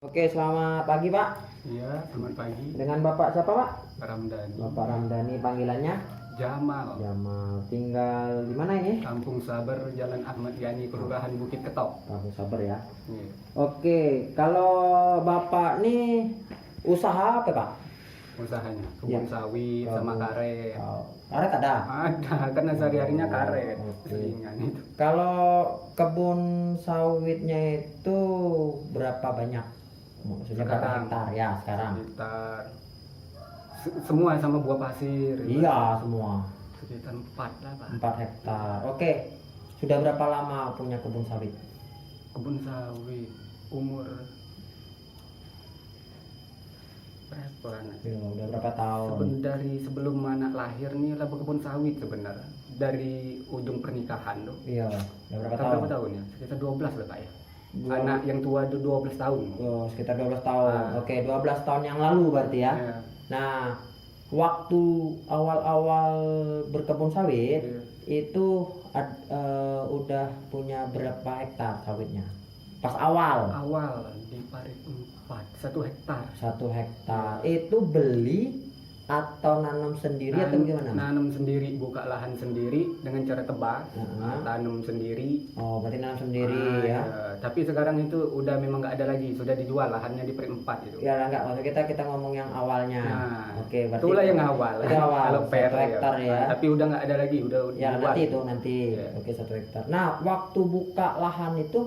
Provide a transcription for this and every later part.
Oke, selamat pagi Pak. Iya, selamat pagi. Dengan Bapak siapa Pak? Ramdhani. Bapak Ramdhani, panggilannya? Jamal. Jamal. Tinggal di mana ini? Kampung Sabar, Jalan Ahmad Yani, Kelurahan Bukit Ketok. Kampung Sabar ya. Iya. Oke, kalau Bapak nih usaha apa Pak? Usahanya Ya. kebun sawit sama karet. Oh, karet ada? Ada, karena sehari-harinya karet. Oke. Selingan itu. Kalau kebun sawitnya itu berapa banyak? Maksudnya berapa Sekarang. hektar ya sekarang? Sekitar semua sama buah pasir. Iya, semua. Sekitar 4 lah, Pak. 4 hektar. Oke. Sudah berapa lama punya kebun sawit? Kebun sawit umur berapa anak? Ya, udah berapa tahun? Dari sebelum anak lahir nih lah berkebun sawit sebenarnya. Dari ujung pernikahan tuh. Iya, udah berapa tahun? Berapa tahun ya? Sekitar 12 lah Pak ya. Dua- Anak yang tua itu 12 tahun. Oh, sekitar 12 tahun. Nah. Oke, 12 tahun yang lalu berarti ya. Iya. Nah, waktu awal-awal berkebun sawit Iya. itu udah punya berapa hektar sawitnya? Pas awal Awal di parit 4, 1 hektar. 1 hektar. Itu beli atau nanam sendiri atau gimana? Nanam sendiri, buka lahan sendiri dengan cara tebas, Heeh. tanam sendiri. Oh, berarti nanam sendiri Ah, ya. iya. Tapi sekarang itu udah memang nggak ada lagi, sudah dijual lahannya di perit 4 itu. Ya enggak, maksud kita ngomong yang awalnya. Nah, Oke, berarti itulah yang awal. Itu awal, Kalau 1 per hektar ya. Tapi udah nggak ada lagi, udah Ya dijual. nanti itu nanti. Iya. Oke, 1 hektar. Nah, waktu buka lahan itu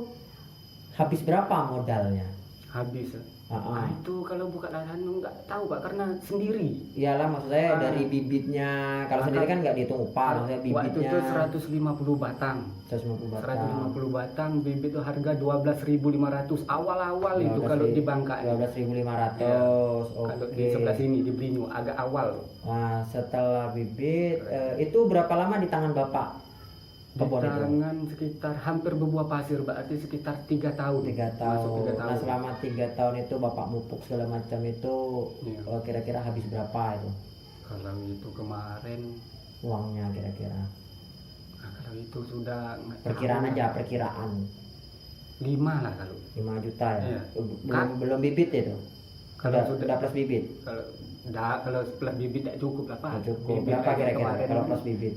habis berapa modalnya? Habis. Ah, Nah, itu kalau buka lahan nggak tahu Pak, karena sendiri. Iyalah, maksud saya Ah. dari bibitnya. Kalau sendiri kan nggak dihitung upah, maksudnya Waktu bibitnya itu 150 batang. 150 batang. 150 batang, bibit itu harga 12.500 awal-awal itu kalau di Bangka. 12.500. Kalau di Oke. sebelah sini di Blinyu agak awal. Nah, setelah bibit itu berapa lama di tangan Bapak? Di Kebun itu? tangan sekitar hampir berbuah pasir, berarti sekitar 3 tahun. 3 Masuk tahun. 3 Nah, tahun. selama 3 tahun itu Bapak mupuk segala macam itu Iya. kira-kira habis berapa itu Kalau itu kemarin, uangnya kira-kira? nah kalau itu sudah nggak Perkiraan tahu. aja, perkiraan 5 lah kalau. 5 juta ya. Iya. Belum bibit itu. Kalau Udah plus bibit. Kalau setelah bibit tidak cukup lah Pak. Nggak cukup. Bibit Berapa aja kira-kira kemarin kalau ini. plus bibit?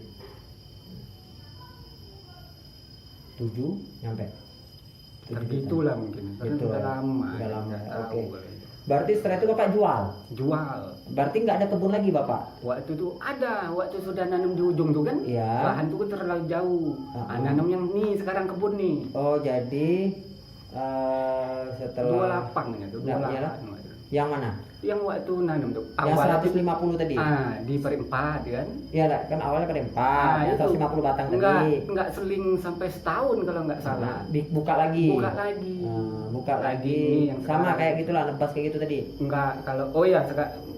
7 nyampe. 7 juta. Tergitulah mungkin. Karena Gitu sudah ya. lama. Sudah lama, nggak oke. tahu kalau itu. Berarti setelah itu Bapak jual. Jual. Berarti nggak ada kebun lagi Bapak? Waktu itu ada, waktu sudah nanam di ujung tuh kan. Iya. Lahan tuh kan terlalu jauh. Ah, Nanam yang nih sekarang kebun nih. Oh, jadi setelah 2 lapang ya tuh, 2 Nah, iyalah. lapang. yang mana? Yang waktu nanam tuh. Yang awal 150 tadi. di per 4 kan. Iya lah, kan awalnya pada 4, Ah, yang itu. 150 batang tadi. Enggak seling sampai setahun kalau nggak salah. Buka lagi. Buka lagi. Buka lagi. Ini yang Sama sekarang. kayak gitulah, nebas kayak gitu tadi. Enggak, kalau oh ya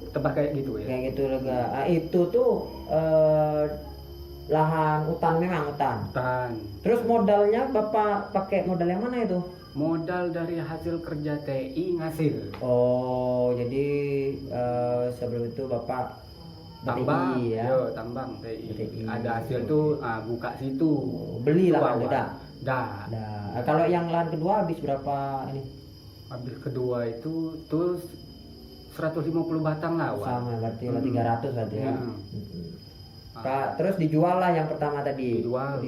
tebak kayak gitu ya. Kayak gitu juga. Itu tuh lahan hutan, memang hutan. Dan Terus modalnya Bapak pakai modal yang mana itu? modal dari hasil kerja TI ngasil. Oh, jadi sebelum itu Bapak Tambang, BTI ya. yo, tambang TI. BTI. Ada hasil tuh buka situ. Beli Itu lah awal. udah. Dah. Nah, kalau yang lahan kedua habis berapa ini? Habis kedua itu tuh 150 batang lah awal. Sama berarti lah Hmm. 300 berarti ya. Hmm. Terus dijual lah yang pertama tadi. Dijual.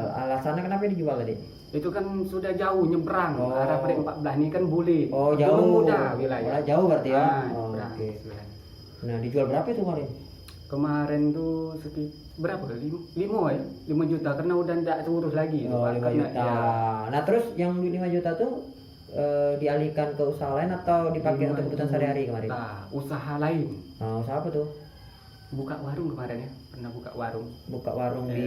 Alasannya kenapa dijual tadi? Itu kan sudah jauh nyebrang. Oh. Arah per 14 ini kan boleh. Oh, Gunung jauh. muda wilayah. Oh, jauh berarti ya. Oh, nyebrang. oke. Nah, dijual berapa itu kemarin? Kemarin tuh berapa? 5 ya? 5 juta karena udah tidak terurus lagi. Oh, Pak. 5 Karena, juta. ya, Nah, terus yang 5 juta tuh dialihkan ke usaha lain atau dipakai 5 untuk kebutuhan sehari-hari kemarin? juta. Usaha lain. Nah, usaha apa tuh? Buka warung kemarin ya. Pernah buka warung. Buka warung Iya.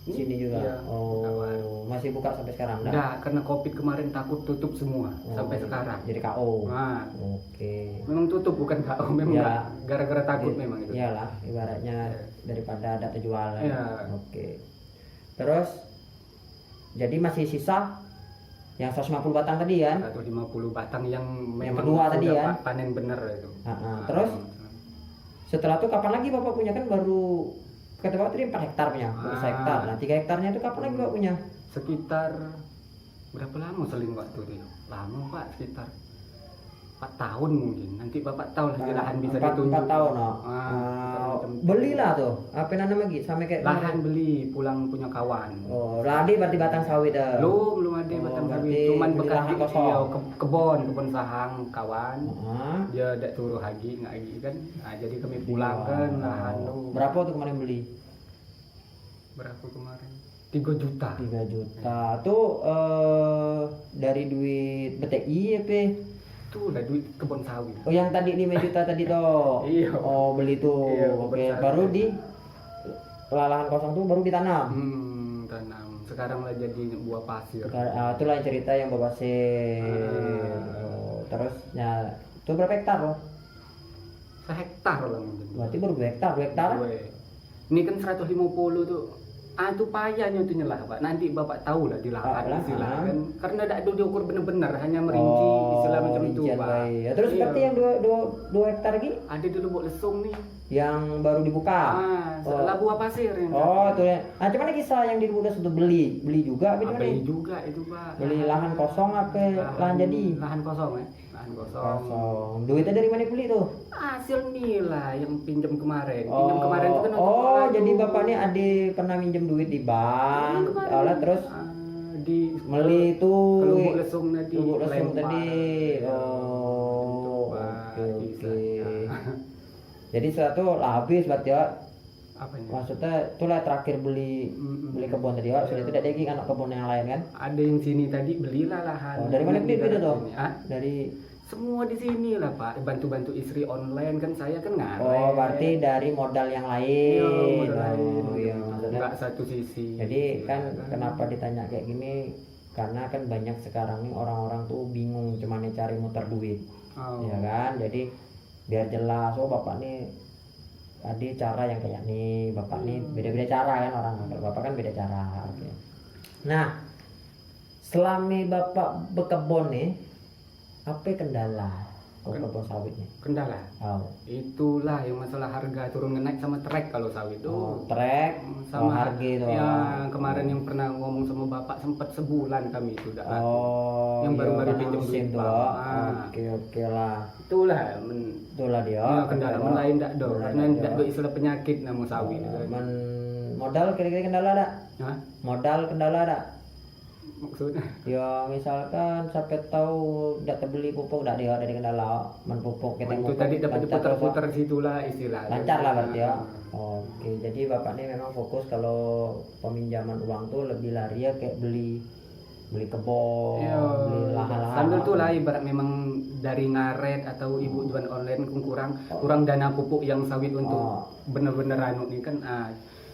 di sini juga. Iya, buka Oh, warung. masih buka sampai sekarang dah? Enggak, karena Covid kemarin takut tutup semua Oh, sampai sekarang. Jadi KO. Nah, Oke. memang tutup bukan KO, memang Ya. nggak. Gara-gara takut memang itu. Iyalah, ibaratnya Iya. daripada ada terjual. Iya. Oke. Terus jadi masih sisa yang 150 batang tadi kan? 150 batang yang memang kedua tadi sudah ya? panen bener itu. Terus setelah itu kapan lagi Bapak punya, kan baru kata Bapak tadi 4 hektar punya, baru 1 hektar. Nah, 3 hektarnya itu kapan lagi Bapak punya? Sekitar berapa lama seling waktu itu? Lama Pak, sekitar 4 tahun mungkin. Nanti bapak tahu lah di lahan bisa 4 ditunjuk. tahun no. macam-macam. Belilah tuh. Apa namanya lagi? Sampai kayak Lahan beli pulang punya kawan. Oh, ladi berarti batang sawit dah. Belum ada Oh, batang berarti sawit. Cuman beli bekas lahan di kosong. iya, kebon sahang kawan. Heeh. Dia tidak turun lagi, nggak lagi kan. Nah, jadi kami pulang kan lahan lu. Berapa tuh kemarin beli? Berapa kemarin? 3 juta. 3 juta. Tuh dari duit BTI apa? Itu lah duit kebun sawit. Oh, yang tadi 5 juta tadi tuh. Iya. Oh, beli tuh. Iya, Oke, besar. baru di lahan kosong tuh baru ditanam. Tanam. Sekarang lah jadi buah pasir. Itulah cerita yang Bapak sih. Oh, terus ya, itu berapa hektar loh? Sehektar lah mungkin. Berarti baru 2 hektar, 2 hektar. Ini kan 150 tuh. Itu payahnya tuh nyelah pak. Nanti bapak tahu lah di lahan istilah kan. Karena tidak ada diukur bener-bener, hanya merinci istilah macam itu rincian pak. baik. Ya, terus Iya. seperti yang 2 hektar lagi Ada di Lubuk Lesung nih. yang baru dibuka. Setelah buah pasir yang Oh, tuh ya. Nah, cuman kisah yang di Budas itu beli juga apa gimana beli nih? juga itu pak. Beli lahan kosong apa lahan jadi? Lahan kosong ya. Lahan kosong. Kosong. Duitnya dari mana beli tuh? Hasil nilai yang pinjam kemarin. Pinjam kemarin itu kan untuk Oh, orang jadi tuh. bapak nih adik pernah minjem duit di bank. Kemarin. Olah terus Di beli ke tuh Lubuk Lesung tadi. Lubuk Lesung lempar. tadi. Iya. Oh, Gitu, Pak, oke oke. kisahnya. Jadi setelah itu lah habis berarti ya. Apanya? Maksudnya itulah terakhir beli beli kebun tadi ya. Sudah tidak ada lagi anak kebun yang lain kan? Ada yang sini tadi belilah lahan. Oh, dari mana beli itu tuh? Sini. Ah, Dari semua di sini lah pak. Bantu-bantu istri online kan saya kan ngaret. Oh, berarti dari modal yang lain. Iya, modal lain. Oh, iya, maksudnya. Nggak satu sisi. Jadi kan Iya, kenapa ditanya kayak gini? Karena kan banyak sekarang nih orang-orang tuh bingung cuman nih cari muter duit. Oh. Ya kan? Jadi biar jelas, oh bapak nih ada cara yang kayak nih, bapak nih beda-beda cara kan orang. Kalau bapak kan beda cara. Oke. Nah, selama bapak berkebun nih, apa kendala kebun sawit nih? Kendala. Oh, Itulah yang masalah harga turun naik sama trek kalau sawit itu. trek, Sama harga itu. ya kemarin yang pernah ngomong sama bapak sempat sebulan kami itu udah laku. Oh, Yang iya, baru-baru karena pinjam musim duit, tuh. Pak. Oke oke lah. Itulah Itulah dia. kendala lain tidak do Kendala karena dia. tidak do istilah penyakit nama sawit itu kan. Modal kira-kira kendala ada? Hah? Modal kendala ada? Maksudnya Ya misalkan sampai tahu tidak terbeli pupuk tidak dia dari kendala pupuk kita itu tadi dapat diputar-putar situlah istilah. lancar lah berarti ya. Oke, jadi bapak ini memang fokus kalau peminjaman uang tuh lebih lari ya kayak beli kebun, Iya. beli lahan-lahan. Sambil tuh lah ibarat memang dari ngaret atau ibu jualan online kurang dana pupuk yang sawit untuk bener-bener anu nih kan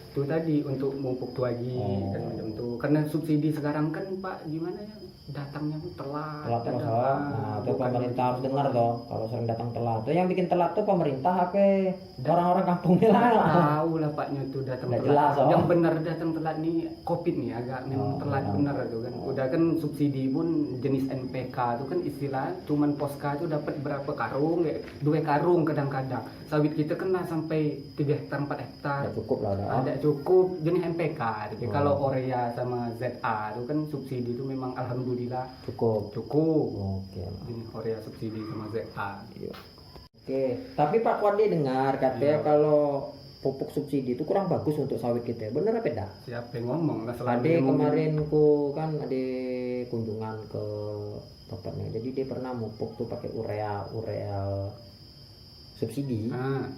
itu tadi untuk pupuk tuh lagi kan macam tuh karena subsidi sekarang kan pak gimana ya datangnya tuh telat. Telat terus kadang, oh. Nah, itu bukan pemerintah harus gitu. dengar toh kalau sering datang telat. Tuh yang bikin telat tuh pemerintah apa orang-orang kampung lah. Tahu lah paknya tuh datang Nggak telat. jelas, oh. Yang benar datang telat nih Covid nih agak memang telat benar tuh kan. Udah kan subsidi pun jenis NPK tuh kan istilah cuman poska tuh dapat berapa karung ya 2 karung kadang-kadang. Sawit kita kena sampai 3 hektar 4 hektar. Ya cukup lah udah. Ada cukup jenis NPK. Tapi kalau Orea sama ZA itu kan subsidi itu memang alhamdulillah Cukup. Oke. jenis Orea subsidi sama ZA. Oke, tapi Pak Wandi dengar katanya kalau pupuk subsidi itu kurang bagus untuk sawit kita. Bener apa enggak? Siapa yang ngomong lah selama Tadi ini kemarin ku kan ada kunjungan ke bapaknya. Jadi dia pernah pupuk tuh pakai urea subsidi.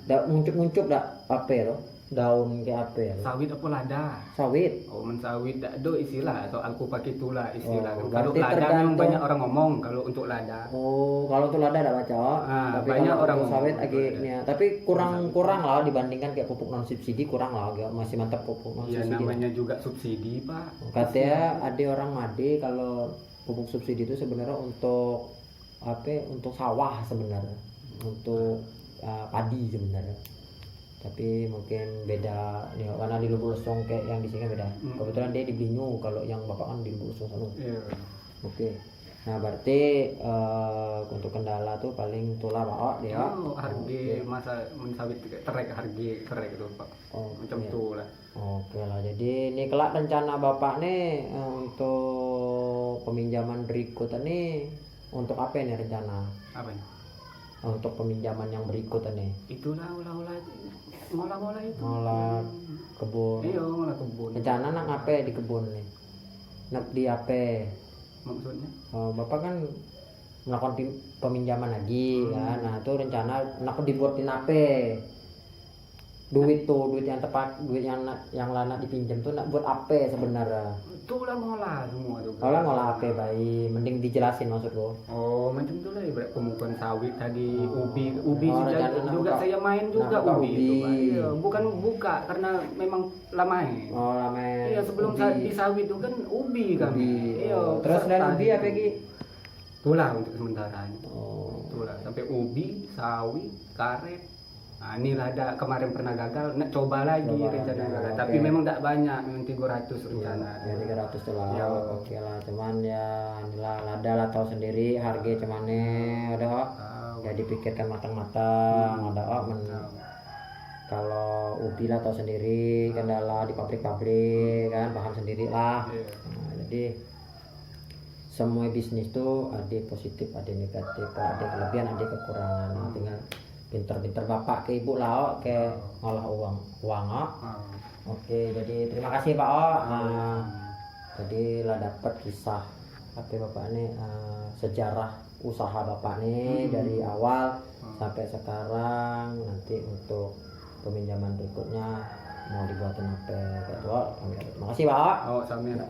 Dak muncup dak apa ya loh? Daun kayak apa ya? sawit apa lada? Sawit. Oh, sawit dak do istilah atau aku pakai itulah istilah. Oh, Kalau berarti lada memang tergantung. banyak orang ngomong kalau untuk lada. Oh, kalau tuh lada ada baca. Tapi banyak kalau orang untuk sawit ngomong agaknya. Tapi kurang lah dibandingkan kayak pupuk non subsidi kurang lah. Agak masih mantap pupuk non Ya subsidi. namanya juga subsidi, Pak. Katanya ada orang made kalau pupuk subsidi itu sebenarnya untuk apa? Untuk sawah sebenarnya, untuk padi sebenarnya. Tapi mungkin beda nih karena di Lubuk Lesung kayak yang di sini beda. Kebetulan dia di Binyu, kalau yang bapak kan di Lubuk Lesung sana. Iya. Oke. Nah berarti untuk kendala tuh paling tulah pak dia. Oh, harga masa mensawit terek harga terek itu, Pak. Oh, Macam iya. tuh lah. Oke lah, jadi ini kelak rencana bapak nih untuk peminjaman berikutnya nih untuk apa ini rencana? Apa ini? untuk peminjaman yang berikut nih? Itulah ngolah itu. Ngolah kebun. Iya, ngolah kebun. Rencana nak ngapain di kebun nih? Nak di apa? Maksudnya? Bapak kan melakukan peminjaman lagi kan. Nah, itu rencana nak dibuatin apa? Duit yang tepat, duit yang lana dipinjam tuh nak buat apa sebenarnya? Itulah ngolah semua tuh. Kalau ngolah apa baik, mending dijelasin maksudku. Oh, macam itulah ibarat pemupukan sawit tadi, ubi rencana juga buka, saya main juga buka ubi. ubi. Itu, Pak. Iya, bukan buka karena memang lama. Lama. Iya, sebelum di sawit itu kan ubi kan. Iya, Terus dan ubi apa lagi? Itulah untuk sementara. Itulah sampai ubi, sawit, karet. Nah, inilah ada kemarin pernah gagal, nak coba lagi rencana gagal. Okay. Tapi memang tidak banyak, memang 300 rencana. Ya 300 tuh lah. Ya. Oke lah, cuman ya inilah lada lah tahu sendiri harga cemane ada ya dipikirkan matang-matang ada kalau ubi lah tahu sendiri kendala di pabrik-pabrik kan paham sendiri lah. Nah, jadi semua bisnis tuh ada positif ada negatif ada kelebihan ada kekurangan. Nah, tinggal pinter-pinter bapak ke ibu lah ke ngolah uang Oke, jadi terima kasih Pak jadi lah dapat kisah apa bapak nih sejarah usaha bapak nih dari awal sampai sekarang. Nanti untuk peminjaman berikutnya mau dibuatin apa kayak itu. Terima kasih Pak. Sama.